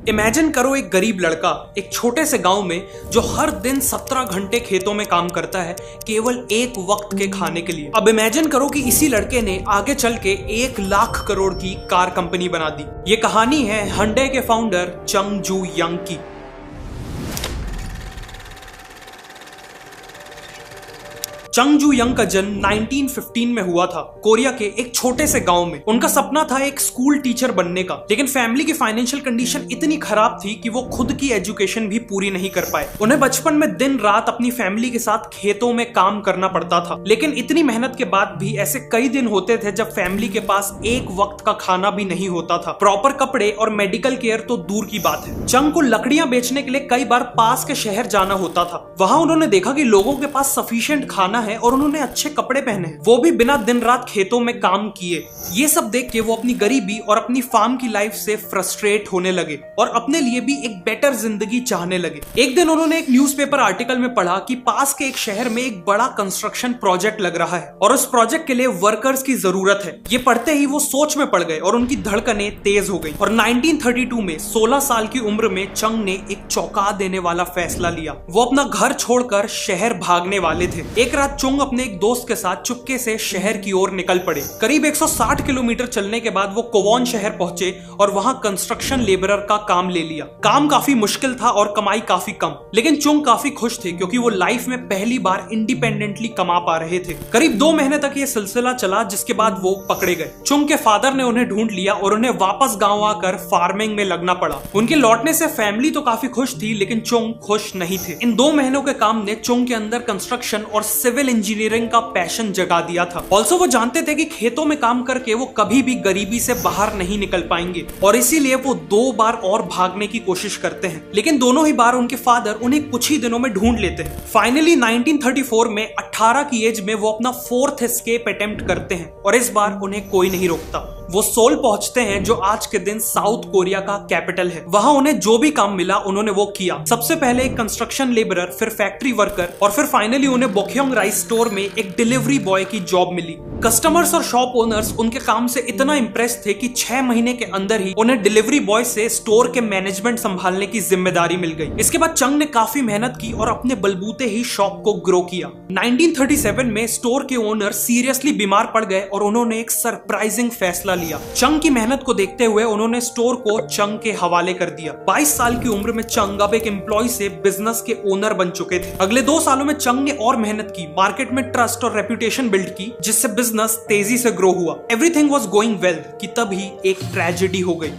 Imagine करो एक गरीब लड़का एक छोटे से गांव में जो हर दिन 17 घंटे खेतों में काम करता है केवल एक वक्त के खाने के लिए। अब इमेजिन करो कि इसी लड़के ने आगे चल के 1 लाख करोड़ की कार कंपनी बना दी। ये कहानी है Hyundai के फाउंडर चंग जू यंग की। चंग जू यंग का जन्म 1915 में हुआ था कोरिया के एक छोटे से गांव में। उनका सपना था एक स्कूल टीचर बनने का, लेकिन फैमिली की फाइनेंशियल कंडीशन इतनी खराब थी कि वो खुद की एजुकेशन भी पूरी नहीं कर पाए। उन्हें बचपन में दिन रात अपनी फैमिली के साथ खेतों में काम करना पड़ता था, लेकिन इतनी मेहनत के बाद भी ऐसे कई दिन होते थे जब फैमिली के पास एक वक्त का खाना भी नहीं होता था। प्रॉपर कपड़े और मेडिकल केयर तो दूर की बात है। चंग को लकड़ियां बेचने के लिए कई बार पास के शहर जाना होता था। वहां उन्होंने देखा कि लोगों के पास सफिशिएंट खाना है और उन्होंने अच्छे कपड़े पहने हैं, वो भी बिना दिन रात खेतों में काम किए। ये सब देख के वो अपनी गरीबी और अपनी फार्म की लाइफ से फ्रस्ट्रेट होने लगे और अपने लिए भी एक बेटर जिंदगी चाहने लगे। एक दिन उन्होंने एक न्यूज़पेपर आर्टिकल में पढ़ा कि पास के एक शहर में एक बड़ा कंस्ट्रक्शन प्रोजेक्ट लग रहा है और उस प्रोजेक्ट के लिए वर्कर्स की जरूरत है। ये पढ़ते ही वो सोच में पड़ गए और उनकी धड़कनें तेज हो गई। और 1932 में 16 साल की उम्र में चंग ने एक चौंका देने वाला फैसला लिया। वो अपना घर छोड़कर शहर भागने वाले थे। एक रात चंग अपने एक दोस्त के साथ चुपके से शहर की ओर निकल पड़े। करीब 160 किलोमीटर चलने के बाद वो कोवॉन शहर पहुंचे और वहां कंस्ट्रक्शन लेबरर का काम ले लिया। काम काफी मुश्किल था और कमाई काफी कम, लेकिन चुंग काफी खुश थे क्योंकि वो लाइफ में पहली बार इंडिपेंडेंटली कमा पा रहे थे। करीब 2 महीने तक ये सिलसिला चला, जिसके बाद वो पकड़े गए। चुंग के फादर ने उन्हें ढूंढ लिया और उन्हें वापस गांव आकर फार्मिंग में लगना पड़ा। उनके लौटने से फैमिली तो काफी खुश थी, लेकिन चुंग खुश नहीं थे। इन 2 महीनों के काम ने चुंग के अंदर कंस्ट्रक्शन और सिविल इंजीनियरिंग का पैशन जगा दिया था। ऑल्सो वो जानते थे कि खेतों में काम करके वो कभी भी गरीबी से बाहर नहीं निकल पाएंगे और इसीलिए वो 2 बार और भागने की कोशिश करते हैं, लेकिन दोनों ही बार उनके फादर उन्हें कुछ ही दिनों में ढूंढ लेते हैं। फाइनली 1934 में 18 की एज में वो अपना 4th एस्केप अटेम्प्ट करते हैं और इस बार उन्हें कोई नहीं रोकता। वो सोल पहुंचते हैं जो आज के दिन साउथ कोरिया का कैपिटल है। वहां उन्हें जो भी काम मिला उन्होंने वो किया। सबसे पहले एक कंस्ट्रक्शन लेबरर, फिर फैक्ट्री वर्कर और फिर फाइनली उन्हें बोक्योंग राइस स्टोर में एक डिलीवरी बॉय की जॉब मिली। कस्टमर्स और शॉप ओनर्स उनके काम से इतना इंप्रेस थे कि 6 महीने के अंदर ही उन्हें डिलीवरी बॉय से स्टोर के मैनेजमेंट संभालने की जिम्मेदारी मिल गई। इसके बाद चंग ने काफी मेहनत की और अपने बलबूते ही शॉप को ग्रो किया। 1937 में स्टोर के ओनर सीरियसली बीमार पड़ गए और उन्होंने एक सरप्राइजिंग फैसला लिया। चंग की मेहनत को देखते हुए उन्होंने स्टोर को चंग के हवाले कर दिया। 22 साल की उम्र में चंग अब एक एम्प्लॉय से बिजनेस के ओनर बन चुके थे। अगले 2 सालों में चंग ने और मेहनत की, मार्केट में ट्रस्ट और रेपुटेशन बिल्ड की, जिससे बिजनेस तेजी से ग्रो हुआ। एवरीथिंग वाज गोइंग वेल कि तभी एक ट्रेजेडी हो गई।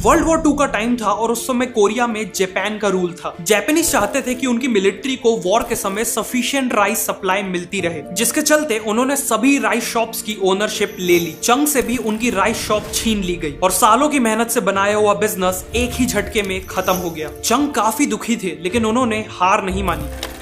वर्ल्ड वॉर 2 का टाइम था और उस समय कोरिया में जापान का रूल था। जापानीज चाहते थे कि उनकी मिलिट्री को वॉर के समय सफिशिएंट राइस सप्लाई मिलती रहे, जिसके चलते उन्होंने सभी राइस शॉप्स की ओनरशिप ले ली। चंग से भी उनकी राइस शॉप छीन ली गई और सालों की मेहनत से बनाया हुआ बिजनेस एक ही झटके में खत्म हो गया। चंग काफी दुखी थे, लेकिन उन्होंने हार नहीं मानी।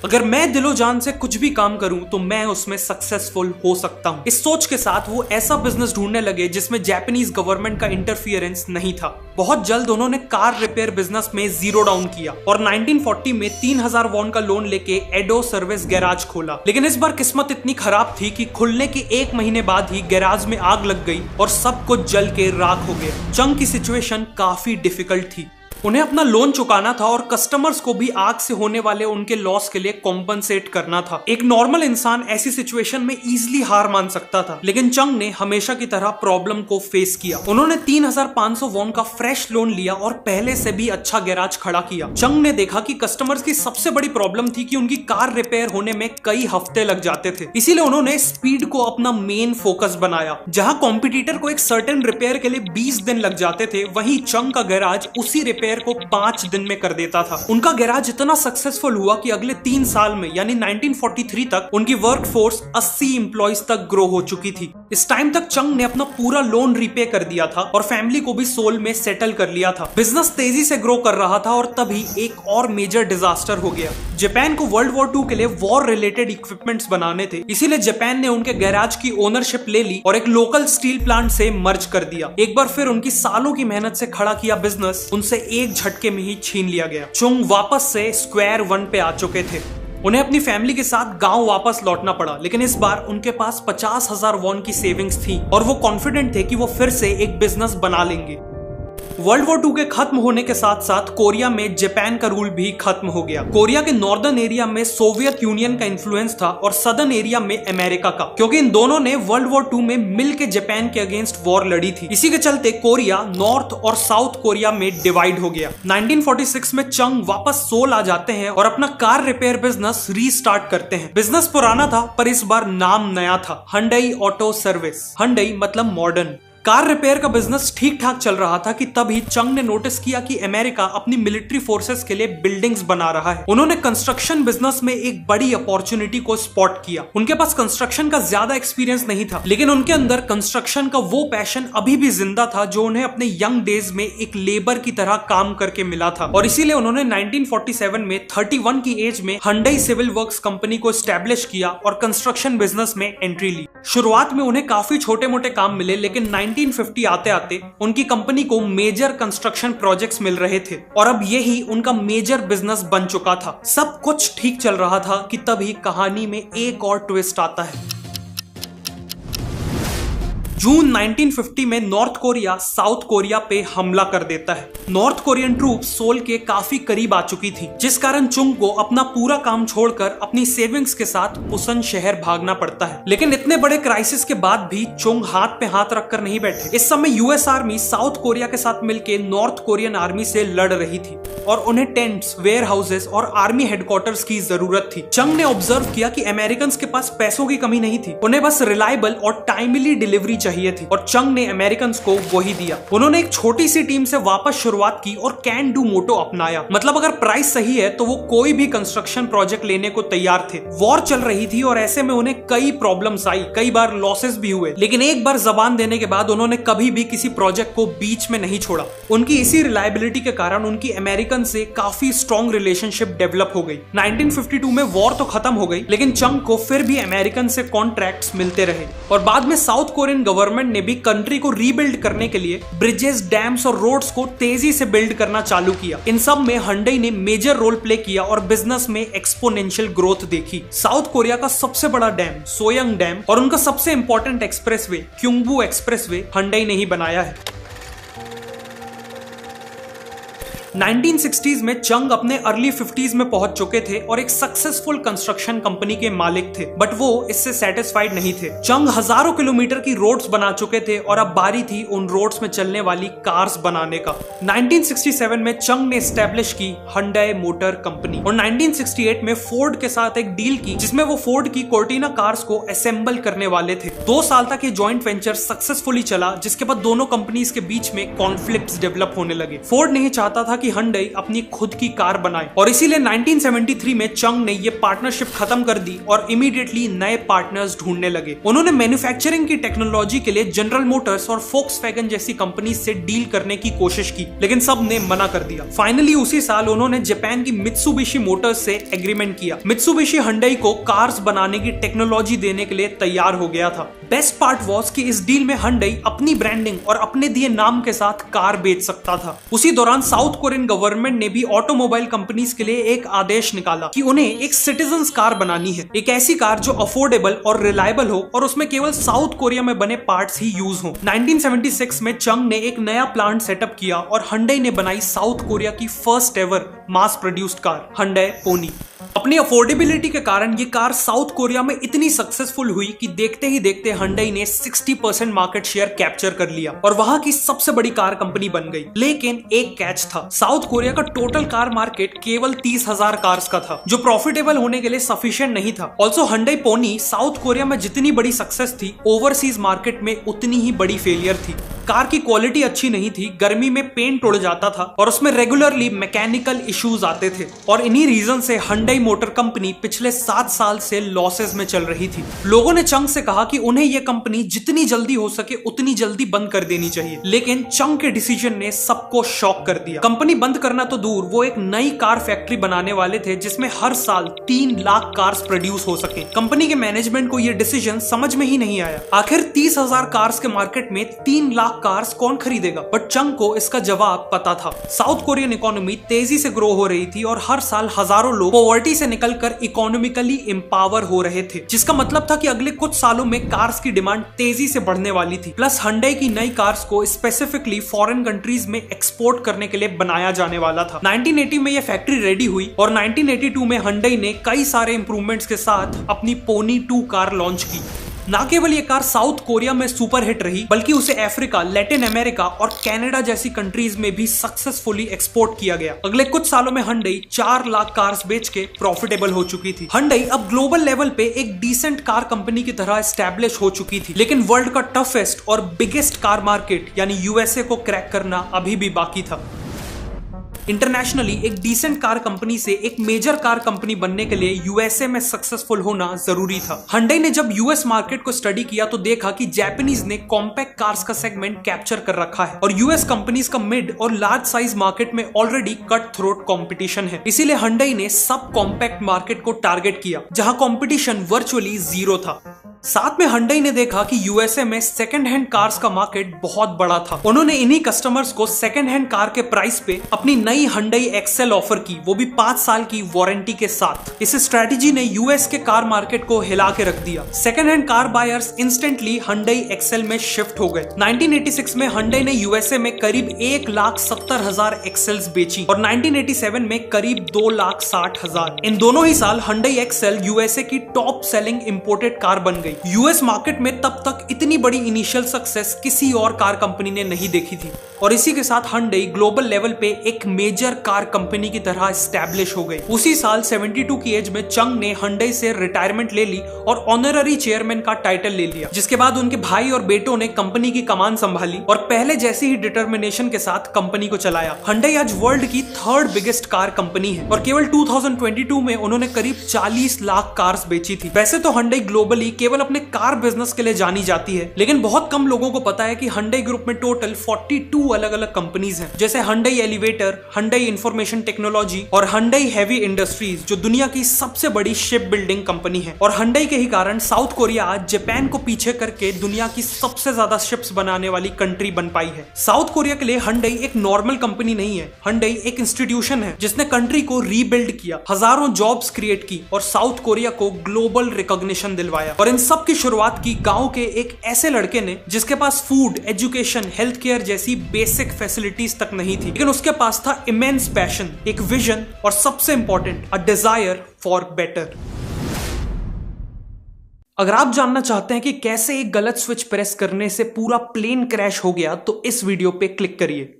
अगर मैं दिलो जान से कुछ भी काम करूं तो मैं उसमें सक्सेसफुल हो सकता हूं। इस सोच के साथ वो ऐसा बिजनेस ढूंढने लगे जिसमें जापानीज गवर्नमेंट का इंटरफियरेंस नहीं था। बहुत जल्द उन्होंने कार रिपेयर बिजनेस में जीरो डाउन किया और 1940 में 3000 वॉन का लोन लेके एडो सर्विस गैराज खोला। लेकिन इस बार किस्मत इतनी खराब थी कि खुलने के 1 महीने बाद ही गैराज में आग लग गई और सब कुछ जल के राख हो गया। चंग की सिचुएशन काफी डिफिकल्ट थी। उन्हें अपना लोन चुकाना था और कस्टमर्स को भी आग से होने वाले उनके लॉस के लिए कॉम्पनसेट करना था। एक नॉर्मल इंसान ऐसी सिचुएशन में इजीली हार मान सकता था, लेकिन चंग ने हमेशा की तरह प्रॉब्लम को फेस किया। उन्होंने 3500 वॉन का फ्रेश लोन लिया और पहले से भी अच्छा गैराज खड़ा किया। चंग ने देखा कि कस्टमर्स की सबसे बड़ी प्रॉब्लम थी कि उनकी कार रिपेयर होने में कई हफ्ते लग जाते थे। इसीलिए उन्होंने स्पीड को अपना मेन फोकस बनाया। जहां कॉम्पिटिटर को एक सर्टेन रिपेयर के लिए 20 दिन लग जाते थे, वहीं चंग का गैराज उसी रिपेयर को 5 दिन में कर देता था। उनका गैराज इतना सक्सेसफुल हुआ कि अगले 3 साल में यानी 1943 तक उनकी वर्क फोर्स 80 एम्प्लॉइज तक ग्रो हो चुकी थी। इस टाइम तक चंग ने अपना पूरा लोन रीपे कर दिया था और फैमिली को भी सोल में सेटल कर लिया था। बिजनेस तेजी से ग्रो कर रहा था और तभी एक और मेजर डिजास्टर हो गया। जापान को वर्ल्ड वॉर 2 के लिए वॉर रिलेटेड इक्विपमेंट्स बनाने थे, इसीलिए जापान ने उनके गैराज की ओनरशिप ले ली और एक लोकल स्टील प्लांट से मर्ज कर दिया। एक बार फिर उनकी सालों की मेहनत से खड़ा किया बिजनेस उनसे एक झटके में ही छीन लिया गया। चंग वापस से स्क्वायर 1 पे आ चुके थे। उन्हें अपनी फैमिली के साथ गांव वापस लौटना पड़ा, लेकिन इस बार उनके पास 50,000 वॉन की सेविंग्स थी और वो कॉन्फिडेंट थे कि वो फिर से एक बिजनेस बना लेंगे। वर्ल्ड वॉर 2 के खत्म होने के साथ साथ कोरिया में जापान का रूल भी खत्म हो गया। कोरिया के नॉर्दर्न एरिया में सोवियत यूनियन का इन्फ्लुएंस था और सदर्न एरिया में अमेरिका का, क्योंकि इन दोनों ने वर्ल्ड वॉर 2 में मिलकर जापान के अगेंस्ट वॉर लड़ी थी। इसी के चलते कोरिया नॉर्थ और साउथ कोरिया में डिवाइड हो गया। 1946 में चंग वापस सोल आ जाते हैं और अपना कार रिपेयर बिजनेस रीस्टार्ट करते हैं। बिजनेस पुराना था पर इस बार नाम नया था, हंडई ऑटो सर्विस। हंडई मतलब मॉडर्न। कार रिपेयर का बिजनेस ठीक ठाक चल रहा था कि तभी चंग ने नोटिस किया कि अमेरिका अपनी मिलिट्री फोर्सेस के लिए बिल्डिंग्स बना रहा है। उन्होंने कंस्ट्रक्शन बिजनेस में एक बड़ी अपॉर्चुनिटी को स्पॉट किया। उनके पास कंस्ट्रक्शन का ज्यादा एक्सपीरियंस नहीं था, लेकिन उनके अंदर कंस्ट्रक्शन का वो पैशन अभी भी जिंदा था जो उन्हें अपने यंग डेज में एक लेबर की तरह काम करके मिला था। और इसीलिए उन्होंने 1947 में 31 की एज में हंडई सिविल वर्क्स कंपनी को एस्टेब्लिश किया और कंस्ट्रक्शन बिजनेस में एंट्री ली। शुरुआत में उन्हें काफी छोटे मोटे काम मिले, लेकिन 1950 आते आते उनकी कंपनी को मेजर कंस्ट्रक्शन प्रोजेक्ट्स मिल रहे थे और अब यही उनका मेजर बिजनेस बन चुका था। सब कुछ ठीक चल रहा था कि तभी कहानी में एक और ट्विस्ट आता है। जून 1950 में नॉर्थ कोरिया साउथ कोरिया पे हमला कर देता है। नॉर्थ कोरियन ट्रूप सोल के काफी करीब आ चुकी थी, जिस कारण चुंग को अपना पूरा काम छोड़कर अपनी सेविंग्स के साथ पुसन शहर भागना पड़ता है। लेकिन इतने बड़े क्राइसिस के बाद भी चुंग हाथ पे हाथ रखकर नहीं बैठे। इस समय यूएस आर्मी साउथ कोरिया के साथ मिलकर नॉर्थ कोरियन आर्मी से लड़ रही थी और उन्हें टेंट्स, वेयर हाउसेस और आर्मी हेडक्वार्टर्स की जरूरत थी। चंग ने ऑब्जर्व किया कि अमेरिकन के पास पैसों की कमी नहीं थी, उन्हें बस रिलायबल और टाइमली डिलीवरी चाहिए थी और चंग ने अमेरिकन को वही दिया। उन्होंने एक छोटी सी टीम से वापस शुरुआत की और कैन डू मोटो अपनाया। मतलब अगर प्राइस सही है तो वो कोई भी कंस्ट्रक्शन प्रोजेक्ट लेने को तैयार थे। वॉर चल रही थी और ऐसे में उन्हें कई प्रॉब्लम्स आई, कई बार लॉसेस भी हुए, लेकिन एक बार जबान देने के बाद उन्होंने कभी भी किसी प्रोजेक्ट को बीच में नहीं छोड़ा। उनकी इसी रिलायबिलिटी के कारण उनकी अमेरिकन से काफी स्ट्रॉन्ग रिलेशनशिप डेवलप हो गई। 1952 में वॉर तो खत्म हो गई, लेकिन चंग को फिर भी अमेरिकन से कॉन्ट्रैक्ट्स मिलते रहे और बाद में साउथ कोरियन गवर्नमेंट ने भी कंट्री को रीबिल्ड करने के लिए ब्रिजेस, डैम्स और रोड्स को तेजी से बिल्ड करना चालू किया। इन सब में हंडई ने मेजर रोल प्ले किया और बिजनेस में एक्सपोनेंशियल ग्रोथ देखी। साउथ कोरिया का सबसे बड़ा डैम सोयंग डैम और उनका सबसे इंपॉर्टेंट एक्सप्रेसवे क्योंगबू एक्सप्रेसवे हंडई ने ही बनाया है। 1960s में चंग अपने अर्ली 50s में पहुंच चुके थे और एक सक्सेसफुल कंस्ट्रक्शन कंपनी के मालिक थे, बट वो इससे सेटिस्फाइड नहीं थे। चंग हजारों किलोमीटर की रोड्स बना चुके थे और अब बारी थी उन रोड्स में चलने वाली कार्स बनाने का। 1967 में चंग ने एस्टेब्लिश की हंडई मोटर कंपनी और 1968 में फोर्ड के साथ एक डील की जिसमें वो फोर्ड की कोर्टिना कार्स को असेंबल करने वाले थे। 2 साल तक ये जॉइंट वेंचर सक्सेसफुली चला, जिसके बाद दोनों कंपनीज के बीच में कॉन्फ्लिक्ट्स डेवलप होने लगे। फोर्ड नहीं चाहता था कि हंडई अपनी खुद की कार बनाए और इसीलिए 1973 में चंग ने ये पार्टनरशिप खत्म कर दी और इमीडिएटली नए पार्टनर्स ढूंढने लगे। उन्होंने मैन्युफैक्चरिंग की टेक्नोलॉजी के लिए जनरल मोटर्स और फोक्सवैगन जैसी कंपनी से डील करने की कोशिश की, लेकिन सब ने मना कर दिया। फाइनली उसी साल उन्होंने जापान की मित्सुबिशी मोटर्स से एग्रीमेंट किया। मित्सुबिशी हंडई को कार्स बनाने की टेक्नोलॉजी देने के लिए तैयार हो गया था। बेस्ट पार्ट वाज कि इस डील में हंडई अपनी ब्रांडिंग और अपने दिए नाम के साथ कार बेच सकता था। उसी दौरान साउथ कोरियन गवर्नमेंट ने भी ऑटोमोबाइल कंपनीज के लिए एक आदेश निकाला कि उन्हें एक सिटीजन्स कार बनानी है, एक ऐसी कार जो अफोर्डेबल और रिलायबल हो और उसमें केवल साउथ कोरिया में बने पार्ट्स ही यूज हो। 1976 में चंग ने एक नया प्लांट सेटअप किया और हंडई ने बनाई साउथ कोरिया की first ever mass produced car Hyundai Pony. अपनी अफोर्डेबिलिटी के कारण ये कार साउथ कोरिया में इतनी सक्सेसफुल हुई कि देखते ही देखते हंडई ने 60% मार्केट शेयर कैप्चर कर लिया और वहां की सबसे बड़ी कार कंपनी बन गई। लेकिन एक कैच था, साउथ कोरिया का टोटल कार मार्केट केवल 30,000 कार्स का था, जो प्रॉफिटेबल होने के लिए सफिशिएंट नहीं था। Also Hyundai pony south Korea में जितनी बड़ी सक्सेस थी, ओवरसीज मार्केट में उतनी ही बड़ी फेलियर थी। कार की क्वालिटी अच्छी नहीं थी, गर्मी में पेंट उड़ जाता था और उसमें रेगुलरली मैकेनिकल इश्यूज आते थे और इन्हीं रीजन से हंडई मोटर कंपनी पिछले 7 साल से लॉसेस में चल रही थी। लोगों ने चंग से कहा कि उन्हें यह कंपनी जितनी जल्दी हो सके उतनी जल्दी बंद कर देनी चाहिए, लेकिन चंग के डिसीजन ने सबको शॉक कर दिया। कंपनी बंद करना तो दूर, वो एक नई कार फैक्ट्री बनाने वाले थे जिसमें हर साल 3 लाख कार्स प्रोड्यूस हो सके। कंपनी के मैनेजमेंट को यह डिसीजन समझ में ही नहीं आया। आखिर 30,000 कार्स के मार्केट में 3 लाख कार्स कौन खरीदेगा? बट चंग को इसका जवाब पता था। साउथ कोरियन इकोनॉमी तेजी से ग्रो हो रही थी और हर साल हजारों लोग पॉवर्टी से निकलकर इकोनॉमिकली एम्पावर हो रहे थे, जिसका मतलब था कि अगले कुछ सालों में कार्स की डिमांड तेजी से बढ़ने वाली थी। प्लस Hyundai की नई कार्स को स्पेसिफिकली फॉरेन कंट्रीज में एक्सपोर्ट करने के लिए बनाया जाने वाला था। 1980 में यह फैक्ट्री रेडी हुई और 1982 में Hyundai ने कई सारे इंप्रूवमेंट्स के साथ अपनी पोनी 2 कार लॉन्च की। ना केवल ये कार साउथ कोरिया में सुपर हिट रही, बल्कि उसे अफ्रीका, लैटिन अमेरिका और कनाडा जैसी कंट्रीज में भी सक्सेसफुली एक्सपोर्ट किया गया। अगले कुछ सालों में Hyundai 4 लाख कार्स बेच के प्रॉफिटेबल हो चुकी थी। Hyundai अब ग्लोबल लेवल पे एक डिसेंट कार कंपनी की तरह एस्टैब्लिश हो चुकी थी, लेकिन वर्ल्ड का टफेस्ट और बिगेस्ट कार मार्केट यानी यूएसए को क्रैक करना अभी भी बाकी था। इंटरनेशनली एक डिसेंट कार कंपनी से एक मेजर कार कंपनी बनने के लिए यूएसए में सक्सेसफुल होना जरूरी था। Hyundai ने जब यूएस मार्केट को स्टडी किया तो देखा कि जापानीज ने कॉम्पैक्ट कार्स का सेगमेंट कैप्चर कर रखा है और यूएस कंपनीज का मिड और लार्ज साइज मार्केट में ऑलरेडी कट थ्रोट कंपटीशन है। इसीलिए Hyundai ने सब कॉम्पैक्ट मार्केट को टारगेट किया, जहां कंपटीशन वर्चुअली जीरो था। साथ में Hyundai ने देखा कि यूएसए में सेकंड हैंड कार्स का मार्केट बहुत बड़ा था। उन्होंने इन्हीं कस्टमर्स को सेकंड हैंड कार के प्राइस पे अपनी नई Hyundai एक्सेल ऑफर की, वो भी 5 साल की वारंटी के साथ। इस स्ट्रेटेजी ने यूएस के कार मार्केट को हिला के रख दिया। Second hand car buyers instantly Hyundai Excel में शिफ्ट हो गए। 1986 में Hyundai ने यूएसए में करीब 1,70,000 एक्सेल्स बेची और 1987 में करीब 2,60,000। इन दोनों ही साल Hyundai एक्सेल यूएसए की टॉप सेलिंग इंपोर्टेड कार बन गई। यूएस मार्केट में तब तक इतनी बड़ी इनिशियल सक्सेस किसी और कार कंपनी ने नहीं देखी थी और इसी के साथ Hyundai ग्लोबल लेवल पे एक मेजर कार कंपनी की तरह एस्टैब्लिश हो गई। उसी साल 72 की एज में चंग ने Hyundai से रिटायरमेंट ले ली और ऑनररी चेयरमैन का टाइटल ले लिया, जिसके बाद उनके भाई और बेटों ने कंपनी की कमान संभाली और पहले जैसी ही डिटर्मिनेशन के साथ कंपनी को चलाया। Hyundai आज वर्ल्ड की 3rd बिगेस्ट कार कंपनी है और केवल 2022 में उन्होंने करीब 40 लाख कार्स बेची थी। वैसे तो Hyundai ग्लोबली केवल अपने कार बिजनेस के लिए जानी जाती है, लेकिन बहुत कम लोगों को पता है कि Hyundai ग्रुप में टोटल 42 अलग अलग कंपनीज हैं, जैसे Hyundai elevator, Hyundai information technology और Hyundai हेवी इंडस्ट्रीज, जो दुनिया की सबसे बड़ी शिप बिल्डिंग कंपनी है। और Hyundai के ही कारण साउथ कोरिया आज जापान को पीछे करके दुनिया की सबसे ज्यादा शिप्स बनाने वाली कंट्री बन पाई है। साउथ कोरिया के लिए Hyundai एक नॉर्मल कंपनी नहीं है। Hyundai एक इंस्टीट्यूशन है जिसने कंट्री को रीबिल्ड किया, हजारों जॉब्स क्रिएट की और साउथ कोरिया को ग्लोबल रिकॉग्निशन दिलवाया। और इन सब की शुरुआत की गांव के एक ऐसे लड़के ने जिसके पास फूड, एजुकेशन, हेल्थ केयर जैसी बेसिक फैसिलिटीज तक नहीं थी, लेकिन उसके पास था इमेंस पैशन, एक विजन और सबसे important a desire for better. अगर आप जानना चाहते हैं कि कैसे एक गलत स्विच प्रेस करने से पूरा प्लेन क्रैश हो गया तो इस वीडियो पे क्लिक करिए।